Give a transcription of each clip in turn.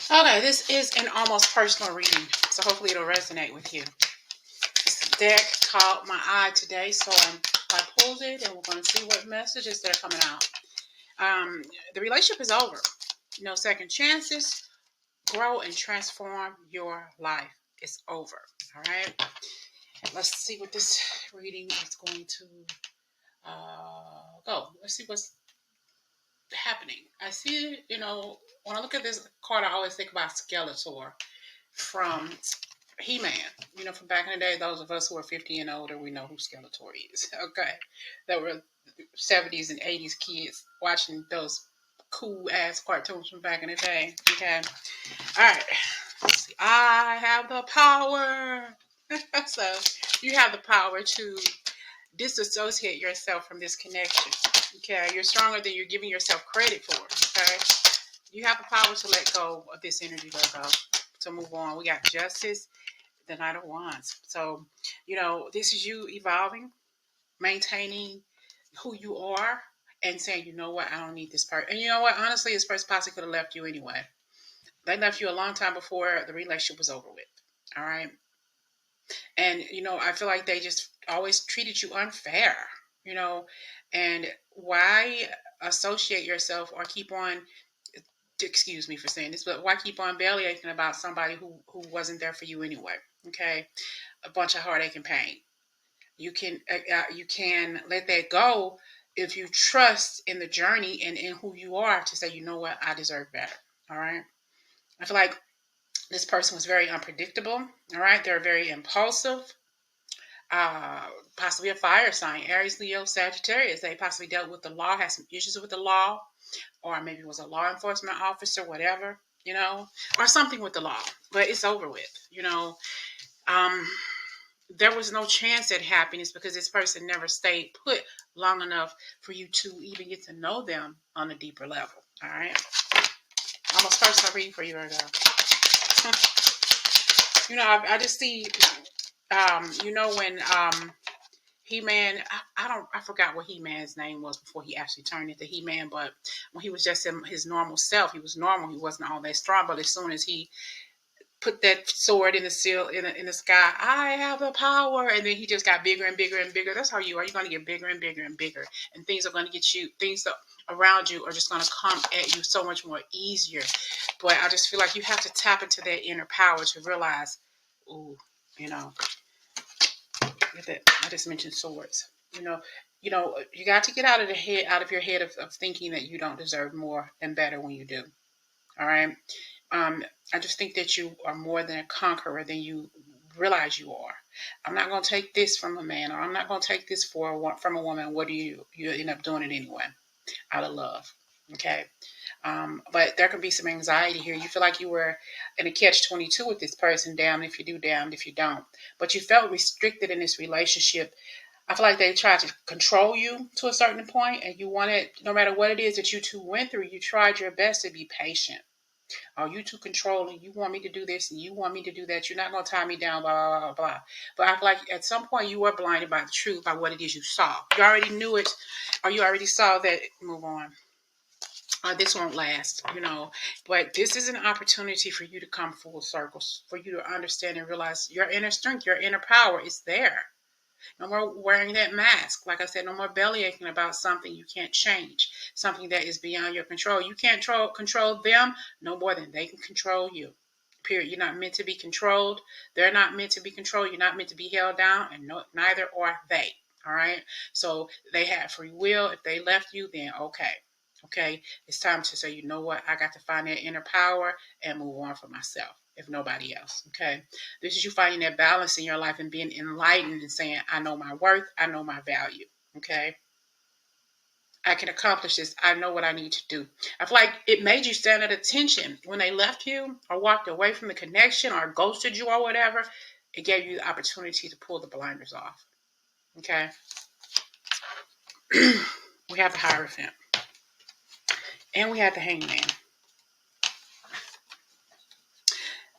Okay, this is an almost personal reading, so hopefully it'll resonate with you. This deck caught my eye today, so I pulled it, and we're going to see what messages that are coming out. The relationship is over. No second chances. Grow and transform your life. It's over. All right. Let's see what this reading is going to go. Let's see what's happening. I see, when I look at this card, I always think about Skeletor from He-Man. From back in the day, those of us who are 50 and older, we know who Skeletor is. Okay. That were 70s and 80s kids watching those cool ass cartoons from back in the day. Okay. All right. Let's see. I have the power. So you have the power to disassociate yourself from this connection. Okay. You're stronger than you're giving yourself credit for. Okay. You have the power to let go of this energy, let go, to move on. We got Justice, the Knight of Wands. So, this is you evolving, maintaining who you are, and saying, you know what, I don't need this person. And you know what, honestly, this person possibly could have left you anyway. They left you a long time before the relationship was over with. All right. And, I feel like they just always treated you unfair, and why associate yourself or keep on, excuse me for saying this, but why keep on belly aching about somebody who wasn't there for you anyway? Okay. A bunch of heartache and pain. You can let that go if you trust in the journey and in who you are to say, you know what, I deserve better. All right. I feel like this person was very unpredictable. All right. They're very impulsive. Possibly a fire sign, Aries, Leo, Sagittarius. They possibly dealt with the law, had some issues with the law, or maybe was a law enforcement officer, whatever, or something with the law. But it's over with, There was no chance at happiness because this person never stayed put long enough for you to even get to know them on a deeper level. All right. Almost personal reading for you, Virgo. I just see, when He-Man, I forgot what He-Man's name was before he actually turned into He-Man, but when he was just in his normal self, he was normal. He wasn't all that strong, but as soon as he put that sword in the sky, I have the power, and then he just got bigger and bigger and bigger. That's how you are. You're going to get bigger and bigger and bigger, and things are going to get you. Things around you are just going to come at you so much more easier. But I just feel like you have to tap into that inner power to realize, ooh, I just mentioned swords. You got to get out of your head of thinking that you don't deserve more and better when you do. All right. I just think that you are more than a conqueror than you realize you are. I'm not going to take this from a man, or I'm not going to take this from a woman. What do you end up doing it anyway, out of love. Okay. But there can be some anxiety here. You feel like you were in a catch-22 with this person, damned if you do, damned if you don't. But you felt restricted in this relationship. I feel like they tried to control you to a certain point, and you wanted, no matter what it is that you two went through, you tried your best to be patient. Oh, you too controlling. You want me to do this and you want me to do that. You're not going to tie me down, blah, blah, blah, blah. But I feel like at some point you were blinded by the truth, by what it is you saw. You already knew it, or you already saw that. Move on. This won't last, But this is an opportunity for you to come full circle, for you to understand and realize your inner strength, your inner power is there. No more wearing that mask. Like I said, no more belly aching about something you can't change, something that is beyond your control. You can't control them no more than they can control you. Period. You're not meant to be controlled. They're not meant to be controlled. You're not meant to be held down, and neither are they. All right. So they have free will. If they left you, then okay. Okay. It's time to say, you know what? I got to find that inner power and move on for myself, if nobody else. Okay. This is you finding that balance in your life and being enlightened and saying, I know my worth. I know my value. Okay. I can accomplish this. I know what I need to do. I feel like it made you stand at attention when they left you or walked away from the connection or ghosted you or whatever. It gave you the opportunity to pull the blinders off. Okay. We have the Hierophant. And we have the Hangman.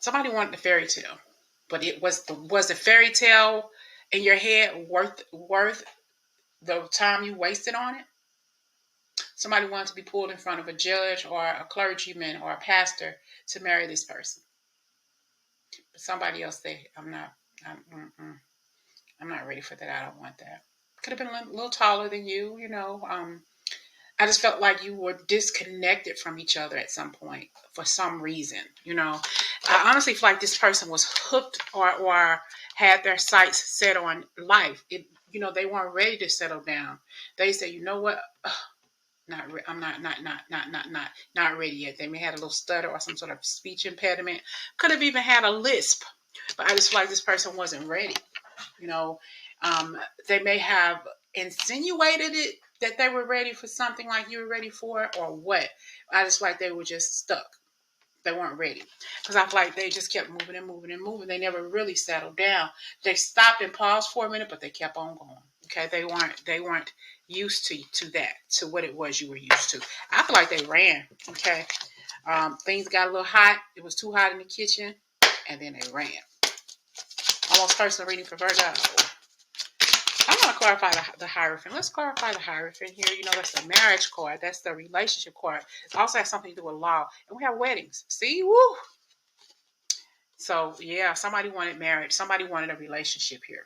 Somebody wanted the fairy tale, but it was the fairy tale in your head worth the time you wasted on it? Somebody wanted to be pulled in front of a judge or a clergyman or a pastor to marry this person. But somebody else said, I'm not ready for that. I don't want that. Could have been a little taller than you, you know. I just felt like you were disconnected from each other at some point for some reason, you know. I honestly feel like this person was hooked or had their sights set on life. They weren't ready to settle down. They said, you know what? I'm not ready yet. They may have a little stutter or some sort of speech impediment. Could have even had a lisp. But I just feel like this person wasn't ready. You know, they may have insinuated it that they were ready for something like you were ready for, or what. I just feel like they were just stuck. They weren't ready because I feel like they just kept moving and moving and moving. They never really settled down. They stopped and paused for a minute, but they kept on going. Okay, they weren't used to that, to what it was you were used to. I feel like they ran. Okay, things got a little hot. It was too hot in the kitchen, and then they ran. Almost personal reading for Virgo. I want to clarify the Hierophant. Let's clarify the Hierophant here. You know, that's the marriage card. That's the relationship card. It also has something to do with law. And we have weddings. See? Woo! So, yeah, somebody wanted marriage. Somebody wanted a relationship here.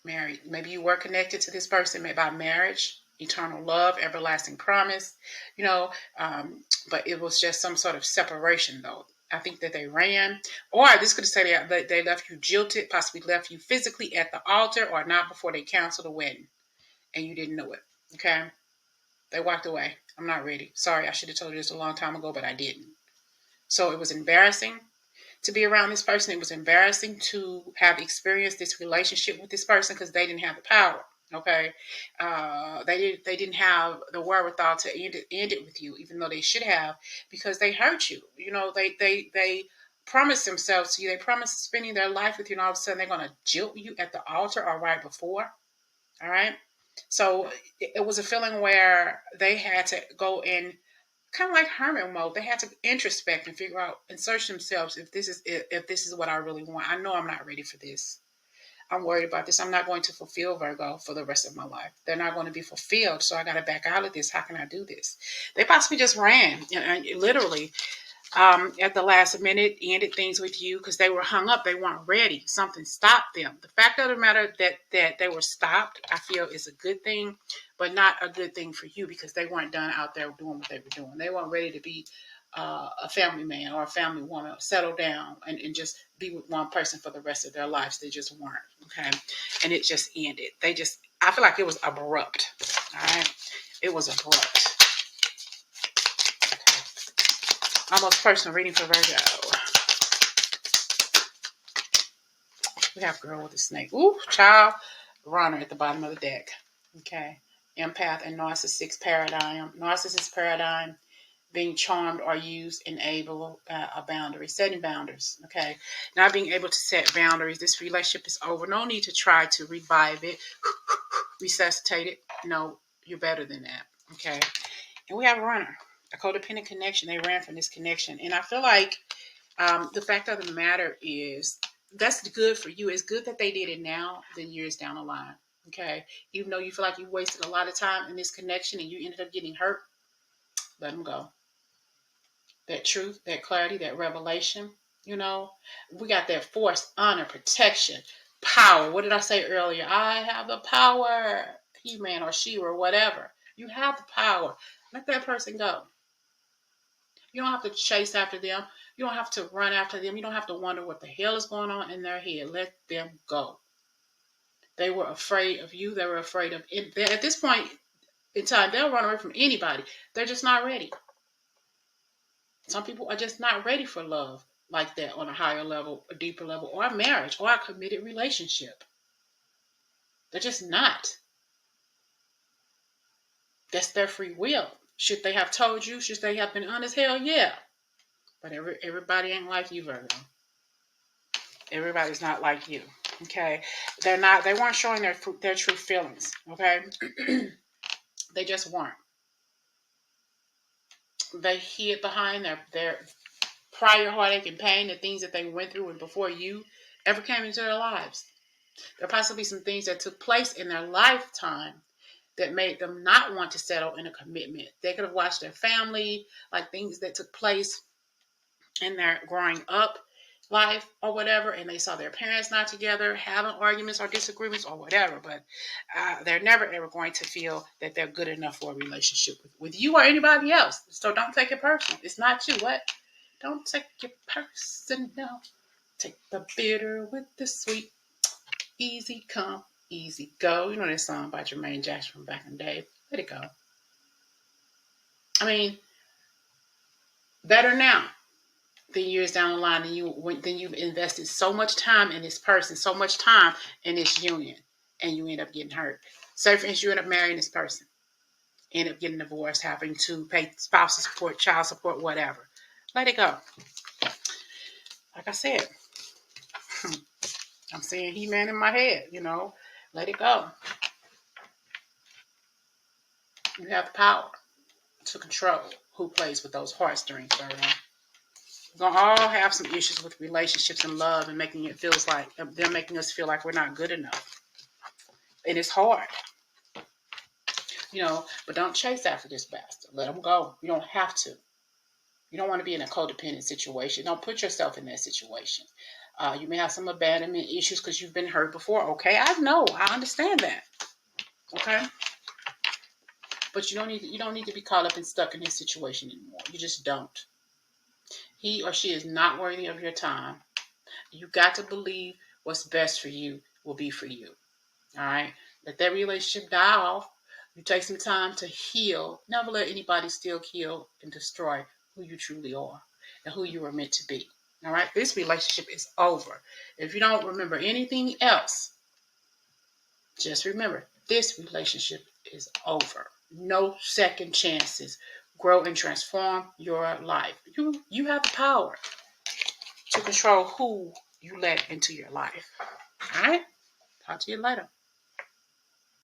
Married. Maybe you were connected to this person by marriage, eternal love, everlasting promise, you know, but it was just some sort of separation, though. I think that they ran, or this could say they left you jilted, possibly left you physically at the altar, or not before they canceled the wedding, and you didn't know it. Okay, they walked away. I'm not ready. Sorry, I should have told you this a long time ago, but I didn't. So it was embarrassing to be around this person. It was embarrassing to have experienced this relationship with this person because they didn't have the power. Okay, they didn't have the wherewithal to end it with you, even though they should have, because they hurt you. You know, they promised themselves to you. They promised spending their life with you, and all of a sudden they're going to jilt you at the altar or right before. All right. So it was a feeling where they had to go in kind of like hermit mode. They had to introspect and figure out and search themselves if this is what I really want. I know I'm not ready for this. I'm worried about this. I'm not going to fulfill Virgo for the rest of my life. They're not going to be fulfilled. So I got to back out of this. How can I do this? They possibly just ran, and literally at the last minute, ended things with you because they were hung up. They weren't ready. Something stopped them. The fact of the matter that they were stopped, I feel, is a good thing, but not a good thing for you because they weren't done out there doing what they were doing. They weren't ready to be a family man or a family woman, settle down and just be with one person for the rest of their lives. They just weren't. Okay. And it just ended. I feel like it was abrupt. All right. It was abrupt. Almost personal reading for Virgo. We have girl with a snake. Ooh, child runner at the bottom of the deck. Okay. Empath and narcissist paradigm. Narcissist paradigm, being charmed or used, enable a boundary, setting boundaries. Okay. Not being able to set boundaries. This relationship is over. No need to try to revive it, resuscitate it. No, you're better than that. Okay. And we have a runner, a codependent connection. They ran from this connection. And I feel like the fact of the matter is that's good for you. It's good that they did it now than years down the line. Okay. Even though you feel like you wasted a lot of time in this connection and you ended up getting hurt, let them go. That truth, that clarity, that revelation, we got that force, honor, protection, power. What did I say earlier? I have the power. He, man, or she, or whatever. You have the power. Let that person go. You don't have to chase after them. You don't have to run after them. You don't have to wonder what the hell is going on in their head. Let them go. They were afraid of you. They were afraid of it. At this point in time, they'll run away from anybody. They're just not ready. Some people are just not ready for love like that on a higher level, a deeper level, or a marriage, or a committed relationship. They're just not. That's their free will. Should they have told you? Should they have been honest? Hell yeah. But everybody ain't like you, Virgo. Everybody's not like you. Okay. They weren't showing their true feelings. Okay. They just weren't. They hid behind their prior heartache and pain, the things that they went through and before you ever came into their lives. There are possibly some things that took place in their lifetime that made them not want to settle in a commitment. They could have watched their family, like things that took place in their growing up life or whatever, and they saw their parents not together, having arguments or disagreements or whatever, but they're never ever going to feel that they're good enough for a relationship with you or anybody else. So don't take it personal. It's not you. What? Don't take it personal. Take the bitter with the sweet. Easy come, easy go. You know that song by Jermaine Jackson from back in the day. Let it go. I mean, better now than years down the line. Then you've invested so much time in this person, so much time in this union, and you end up getting hurt. Say, for instance, you end up marrying this person, end up getting divorced, having to pay spousal support, child support, whatever. Let it go. Like I said, I'm seeing He-Man in my head. Let it go. You have the power to control who plays with those heartstrings, Virgo. We're gonna all have some issues with relationships and love, and making it feels like they're making us feel like we're not good enough, and it's hard, But don't chase after this bastard. Let him go. You don't have to. You don't want to be in a codependent situation. Don't put yourself in that situation. You may have some abandonment issues because you've been hurt before. Okay, I understand that. Okay, but you don't need to be caught up and stuck in this situation anymore. You just don't. He or she is not worthy of your time. You got to believe what's best for you will be for you. All right. Let that relationship die off. You take some time to heal. Never let anybody steal, kill, and destroy who you truly are and who you were meant to be. All right. This relationship is over. If you don't remember anything else, just remember this relationship is over. No second chances. Grow and transform your life. You have the power to control who you let into your life. All right? Talk to you later.